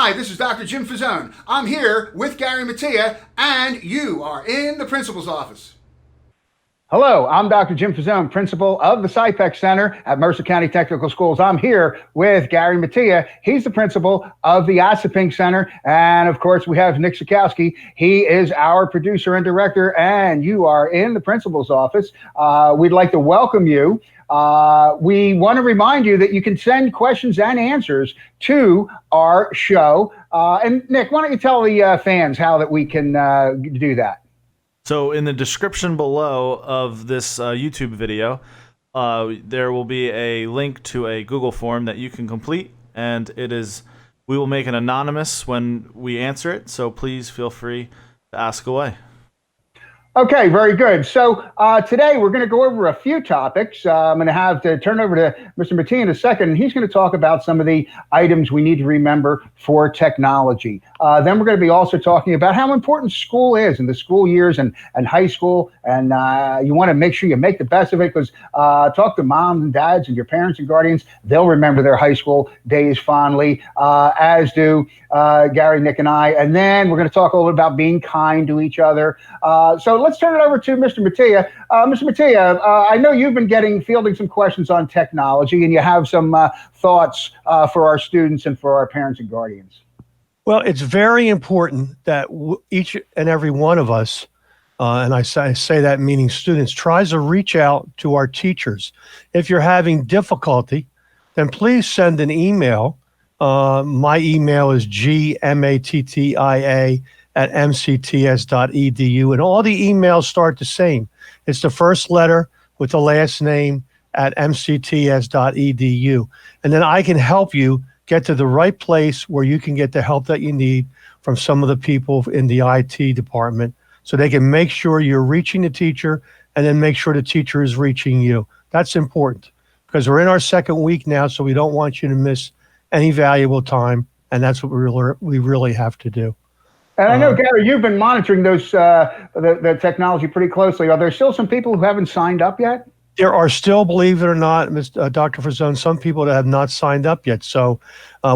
Hi, this is Dr. Jim Fazone. I'm here with Gary Mattia, and you are in the principal's office. Hello, I'm Dr. Jim Fazone, principal of the SIPEC Center at Mercer County Technical Schools. I'm here with Gary Mattia. He's the principal of the Ossiping Center. And of course, we have Nick Sikowski. He is our producer and director, and you are in the principal's office. We'd like to welcome you. We want to remind you that you can send questions and answers to our show. And Nick, why don't you tell the fans how that we can do that? So in the description below of this YouTube video, there will be a link to a Google form that you can complete, and we will make it anonymous when we answer it, so please feel free to ask away. Okay, very good. So today we're going to go over a few topics. I'm going to have to turn over to Mr. Mattia in a second, and he's going to talk about some of the items we need to remember for technology. Then we're going to be also talking about how important school is in the school years and high school, and you want to make sure you make the best of it, because talk to moms and dads and your parents and guardians. They'll remember their high school days fondly, as do Gary, Nick, and I. And then we're going to talk a little bit about being kind to each other. So let's turn it over to Mr. Mattia. Mr. Mattia, I know you've been fielding some questions on technology, and you have some thoughts for our students and for our parents and guardians. Well, it's very important that each and every one of us, and I say that meaning students, tries to reach out to our teachers. If you're having difficulty, then please send an email. My email is gmattia@mcts.edu, and all the emails start the same. It's the first letter with the last name at mcts.edu. And then I can help you get to the right place where you can get the help that you need from some of the people in the IT department, so they can make sure you're reaching the teacher and then make sure the teacher is reaching you. That's important, because we're in our second week now, so we don't want you to miss any valuable time, and that's what we really have to do. And I know, Gary, you've been monitoring those the technology pretty closely. Are there still some people who haven't signed up yet? There are still, believe it or not, Dr. Fazone, some people that have not signed up yet. So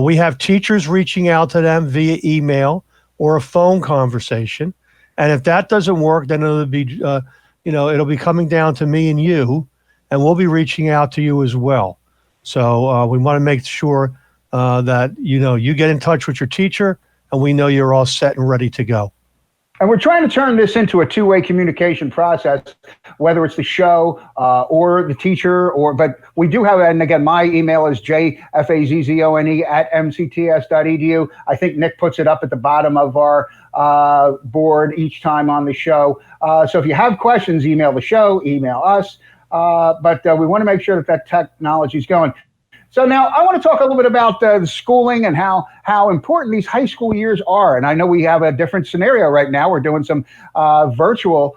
we have teachers reaching out to them via email or a phone conversation. And if that doesn't work, then it'll be, it'll be coming down to me and you, and we'll be reaching out to you as well. So we want to make sure that, you get in touch with your teacher, and we know you're all set and ready to go. And we're trying to turn this into a two-way communication process, whether it's the show or the teacher, but we do have, and again, my email is jfazone@mcts.edu. I think Nick puts it up at the bottom of our board each time on the show. So if you have questions, email the show, email us. But we want to make sure that technology is going. So now I want to talk a little bit about the schooling and how important these high school years are. And I know we have a different scenario right now. We're doing some virtual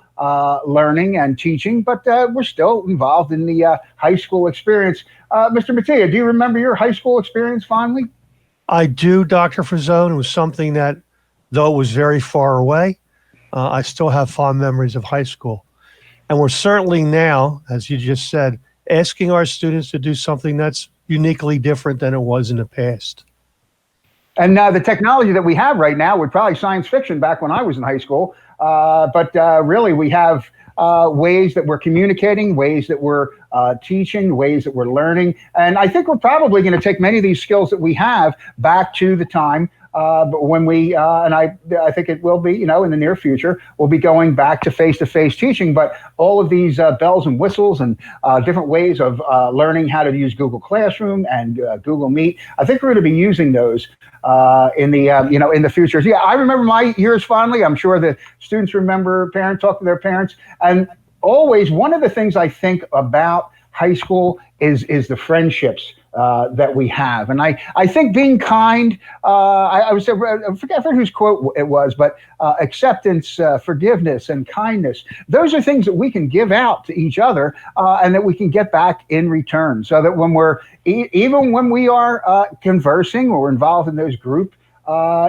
learning and teaching, but we're still involved in the high school experience. Mr. Mattia, do you remember your high school experience fondly? I do, Dr. Fazone. It was something that, though it was very far away, I still have fond memories of high school. And we're certainly now, as you just said, asking our students to do something that's uniquely different than it was in the past. And the technology that we have right now was probably science fiction back when I was in high school. But really, we have ways that we're communicating, ways that we're teaching, ways that we're learning. And I think we're probably going to take many of these skills that we have back to the time. But when we, and I think it will be, in the near future, we'll be going back to face-to-face teaching. But all of these bells and whistles and different ways of learning how to use Google Classroom and Google Meet, I think we're going to be using those in the, in the future. Yeah, I remember my years fondly. I'm sure the students remember talk to their parents. And always one of the things I think about high school is the friendships that we have. And I think being kind, I forget whose quote it was, but acceptance, forgiveness, and kindness, those are things that we can give out to each other and that we can get back in return. So that when even when we are conversing or we're involved in those group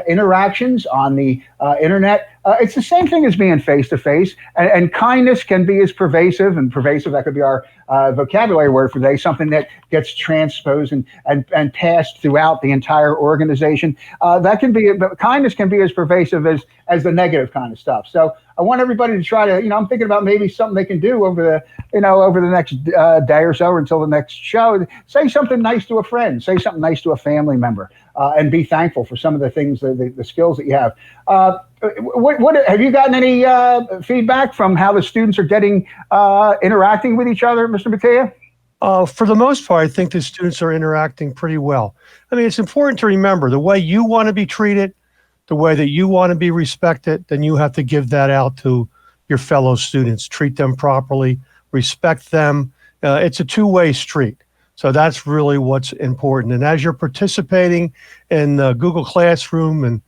interactions on the internet. It's the same thing as being face to face, and kindness can be as pervasive, and pervasive, that could be our vocabulary word for today, something that gets transposed and passed throughout the entire organization. That can be, but kindness can be as pervasive as the negative kind of stuff. So I want everybody to try to, I'm thinking about maybe something they can do over the next day or so, or until the next show. Say something nice to a friend, say something nice to a family member, and be thankful for some of the things, the skills that you have. What have you gotten any feedback from how the students are getting interacting with each other, Mr. Mattia? For the most part, I think the students are interacting pretty well. I mean, it's important to remember the way you want to be treated, the way that you want to be respected, then you have to give that out to your fellow students. Treat them properly, respect them. It's a two-way street. So that's really what's important. And as you're participating in the Google Classroom, and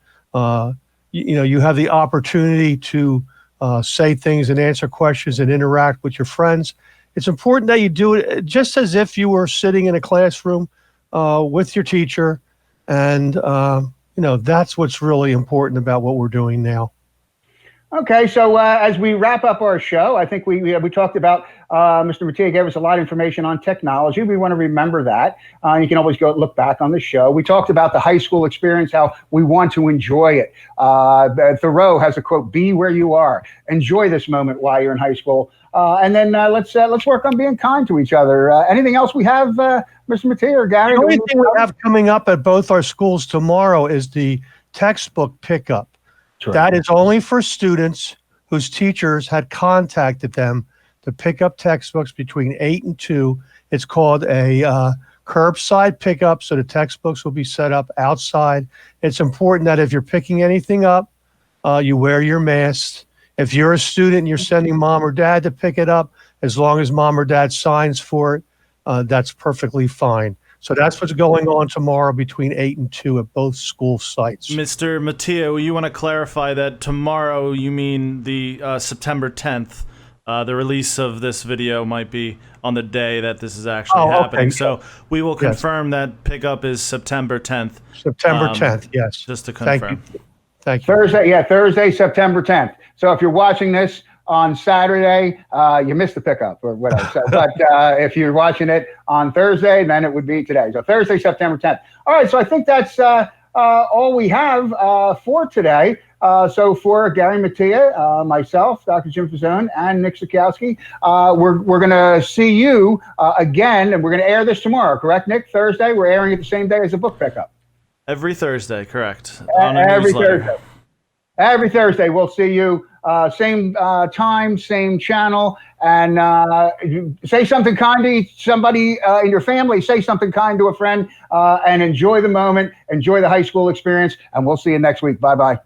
you have the opportunity to say things and answer questions and interact with your friends, it's important that you do it just as if you were sitting in a classroom with your teacher. And that's what's really important about what we're doing now. Okay, so as we wrap up our show, I think we talked about, Mr. Mattia gave us a lot of information on technology. We want to remember that. You can always go look back on the show. We talked about the high school experience, how we want to enjoy it. Thoreau has a quote, "Be where you are. Enjoy this moment while you're in high school." And then let's work on being kind to each other. Anything else we have, Mr. Mattia or Gary? The only thing we have coming up at both our schools tomorrow is the textbook pickup. True. That is only for students whose teachers had contacted them to pick up textbooks between 8 and 2. It's called a curbside pickup, so the textbooks will be set up outside. It's important that if you're picking anything up, you wear your mask. If you're a student and you're sending mom or dad to pick it up, as long as mom or dad signs for it, that's perfectly fine. So that's what's going on tomorrow between 8 and 2 at both school sites. Mr. Mattia, you want to clarify that tomorrow you mean the September 10th. The release of this video might be on the day that this is actually happening. Okay. So we will confirm that pickup is September 10th. September 10th, yes. Just to confirm. Thank you. Thursday, September 10th. So if you're watching this on Saturday, you missed the pickup or whatever. So, but if you're watching it on Thursday, then it would be today. So Thursday, September 10th. All right, so I think that's all we have for today. So for Gary Mattia, myself, Dr. Jim Fazzone, and Nick Sikowski, we're going to see you again, and we're going to air this tomorrow, correct, Nick? Thursday, we're airing it the same day as the book pickup. Every Thursday, correct. Every Thursday, we'll see you. Same time, same channel, and say something kind to somebody in your family. Say something kind to a friend, and enjoy the moment. Enjoy the high school experience, and we'll see you next week. Bye-bye.